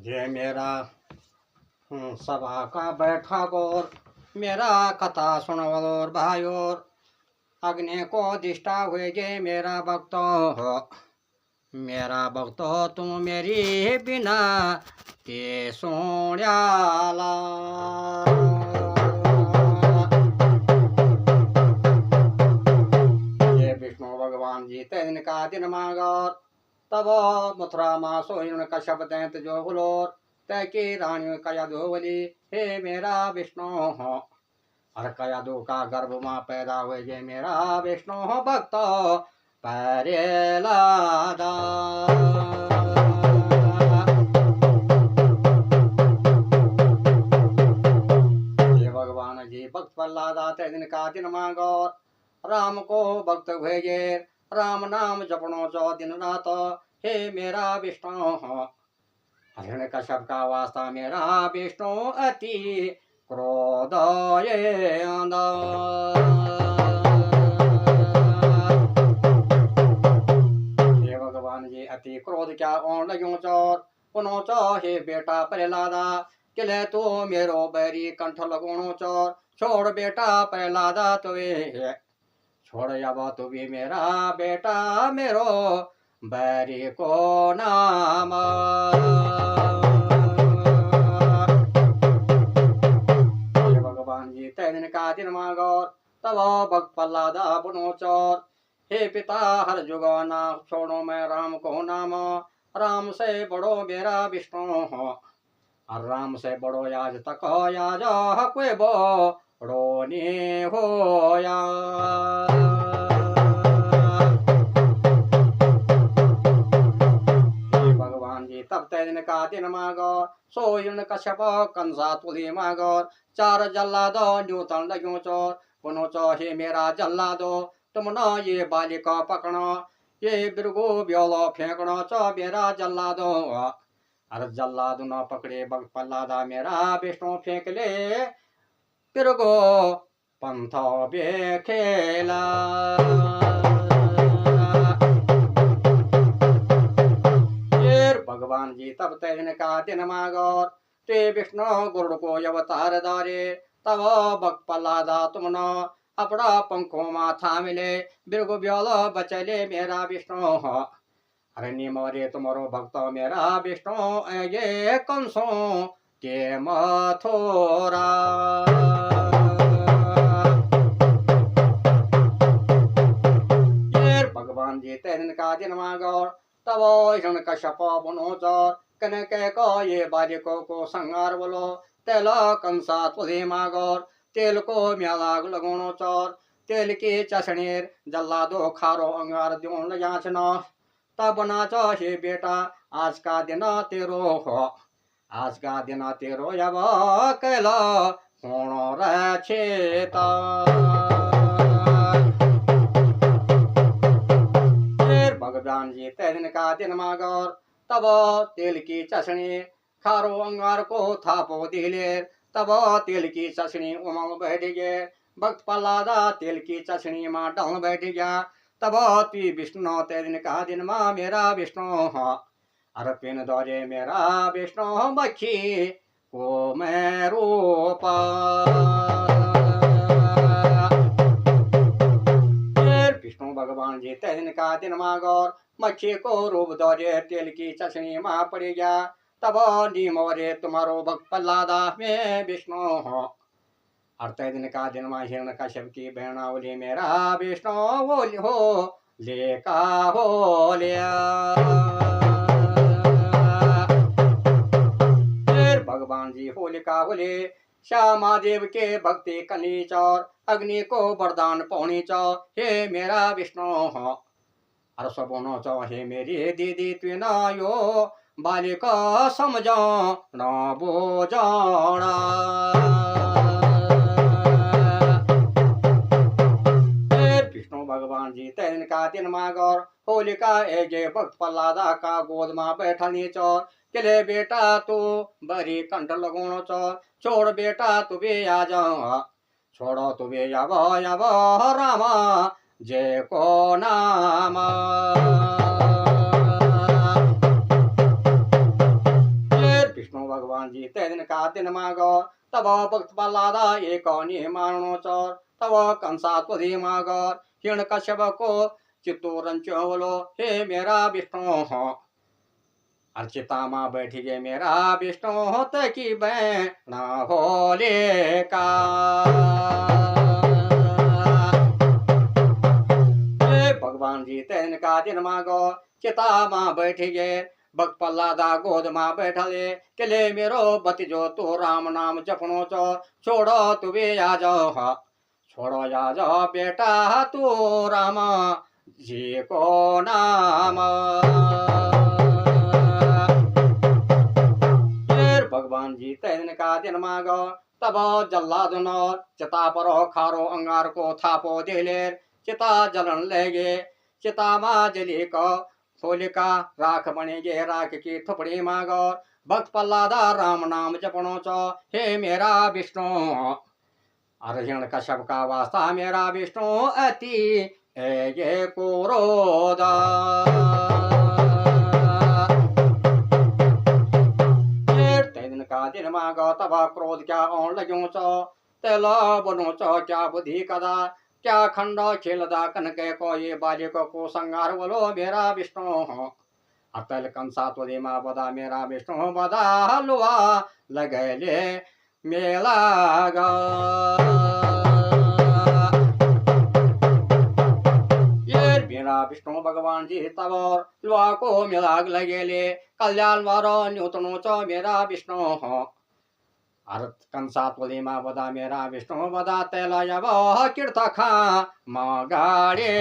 ये मेरा सभा का बैठक और मेरा कथा सुन और भाई और अग्नि को दिष्टा हुए जे मेरा भक्त हो, मेरा भक्त हो तुम मेरी बिना के सोण्याला। ये विष्णु भगवान जी दिन का दिन मांगोर तब मथुरा मा सोइन कश्यप दैत जो गुलोर तय की रानी कया धोवली हे मेरा विष्णु हो, और कया दो का गर्भ मां पैदा हुए जे मेरा विष्णु हो भक्त परेलादा। ये भगवान जी भक्त प्रहलादा ते दिन का दिन मांगो राम को भक्त भेजे राम नाम जपनो चो दिन रात हे मेरा विष्णु हो, हरण कश्यप का वास्ता मेरा विष्णु अति क्रोध ये भगवान जी अति क्रोध क्या ओण लग्यो चोर पुनो चो हे बेटा प्रहलादा किले तू मेरो बैरी कंठ लगोणो चोर छोड़ बेटा प्रहलादा तुवे छोड़ अब तू भी मेरा बेटा मेरो बैरी को नाम। भगवान जी तैन का दिन मांगो तब भक्त प्रहलादा बुनो चोर हे पिता हर जुगाना छोड़ो मैं राम को नाम, राम से बड़ो मेरा विष्णु हो, और राम से बड़ो आज तक हो आज कोई बड़ो ने हो या। भगवान जी तब दिन का दिन मांगो सोइन कश्यप कंसा तुली मांगो चार जल्ला दो न्यूतन लग्यो चोर पुनो चो हे मेरा जल्ला दो तुम न ये बालिका पकड़ो ये बिरगो ब्योलो फेंकनो चो मेरा जल्ला दो, अरे जल्ला दो न पकड़े भक्त प्रहलादा मेरा विष्णु फेंक ले बिरगो पंथो बेखेला। भगवान जी तब तैन का दिन मांगो ते विष्णु गुरुड़ को अवतार दारे तब भक्त प्रहलादा तुम न अपना पंखों माथा मिले बिरगु ब्योलो बचले मेरा विष्णु हो, अरे निमोरे तुम्हारो भक्त मेरा विष्णु ये कंसों के मथुरा। भगवान जी तैन का दिन मांगो तब हिरण कश्यप बुनो चोर कनके को ये बालिकों को संगार बोलो तेल कंसा तुझे मागोर तेल को म्यालाग लगोनो चोर तेल की चसणीर जल्ला दो खारो अंगार द्योन याचना तब ना चो हे बेटा आज का दिन तेरो हो, आज का दिन तेरो अब कैला होनो रचेता। भगवान जी तैन का दिन मागोर तब तेल की चसनी खारो अंगार को थापो दिले तब तेल की चसनी उमंग बैठ गए भक्त प्रहलादा तेल की चसनी माँ डल बैठ गया तब तू विष्णु तेन का दिन माँ मेरा विष्णु हो, अरे पिन दौरे मेरा विष्णु मक्खी को मैं रूपा। विष्णु भगवान जी तैन का दिन मांगोर मक्खी को रूप दौरे तेल की चसनी माँ पड़ गया तब निमोरे तुम्हारो भक्त प्रहलादा में विष्णु हो, और दिन का दिन माँ हिरण कश्यप की बहनावली मेरा विष्णु बोल हो लेका हो लिया। भगवान जी होलिका बोले श्यामा देव के भक्ति कनी चौर अग्नि को वरदान पौनी चौ हे मेरा विष्णु हो, और सबोनो चौ हे मेरी दीदी तु न यो बालिका समझो न बोझाना। विष्णु भगवान जी तैन का दिन मागोर होलिका एजे भक्त प्रहलादा का गोद माँ बैठनी चोर किले बेटा तू बरी कंठ लगोनो चोर छोड़ बेटा तू भी आ जाओ छोड़ो तू भी अब रामा जय को नाम। भगवान जी ते दिन का दिन मागो तब भक्त प्रहलादा एक मारणो चोर तब कंसा तुझी मागोर हिरण कश्यप को चित्तूरंच बोलो हे मेरा विष्णु हो अर्चिता माँ बैठी गए मेरा विष्णु होते की बैण होले का भगवान जी तेन का दिन मागो चिता माँ बैठी गए भक्त प्रहलादा गोद माँ बैठले केले मेरो बतिजो तू राम नाम जपनो चो छोड़ो तू भी आ जाओ छोड़ो आ जाओ बेटा तू राम जी को नाम भगवान जी तेन का दिन मागो तब जल्लाद नौर चिता परो खारो अंगार को थापो दिले चिता जलन लेगे चिता माँ जली को होलिका राख बनेगे राख की थुपड़ी मागो भक्त प्रहलादा राम नाम जपनो चो हे मेरा विष्णु अर्जुन कश्यप का वास्ता मेरा विष्णु अति ये क्रोधा का दिन मागो तब क्रोध क्या ओण लग्यो चो तेलो बनो चो क्या बुद्धि कदा क्या खंडो खेलदा कनके को ये बालिक को संगार बोलो मेरा विष्णु हो अतल कंसा तो दे मा बदा मेरा विष्णु बदा लुआ लगले मेला गा ये मेरा विष्णु भगवान जी तब लुआ को मिलाग लगेले कल्याण वारो न्यूतनो चो मेरा विष्णु हो अर्थ कंसा तुली मा बदा मेरा विष्णु बदा तेला यब कीर्त खा मगाड़े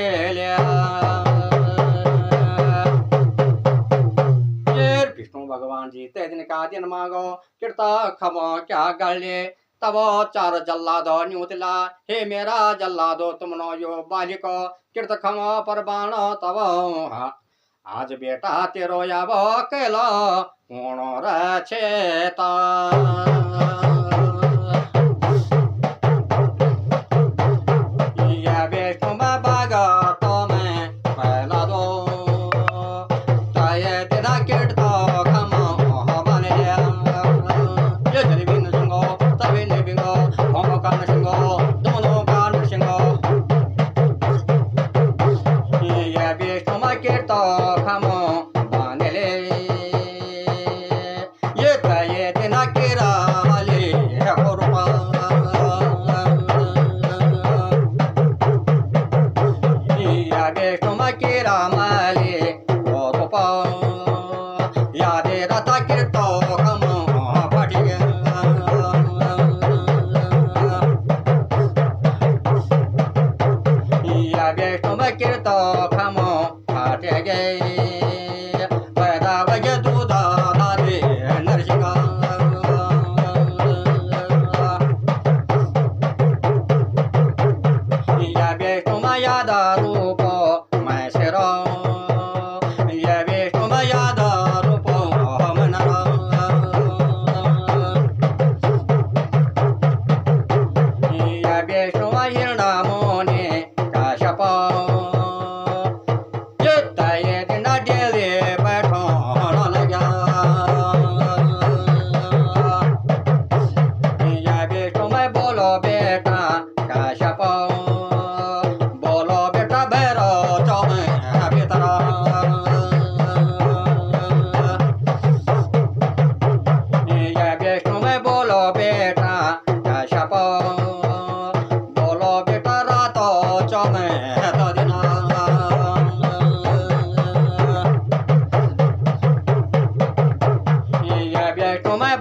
विष्णु भगवान जी ते दिन का दिन मागो कीर्त खमो क्या गले तब चार जल्लादो न्यूतला हे मेरा जल्लादो तुमनो यो बालिको कीर्त खमो पर बाणो तब आज बेटा तेरो याब कैलो कोणो रचेता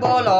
बोलो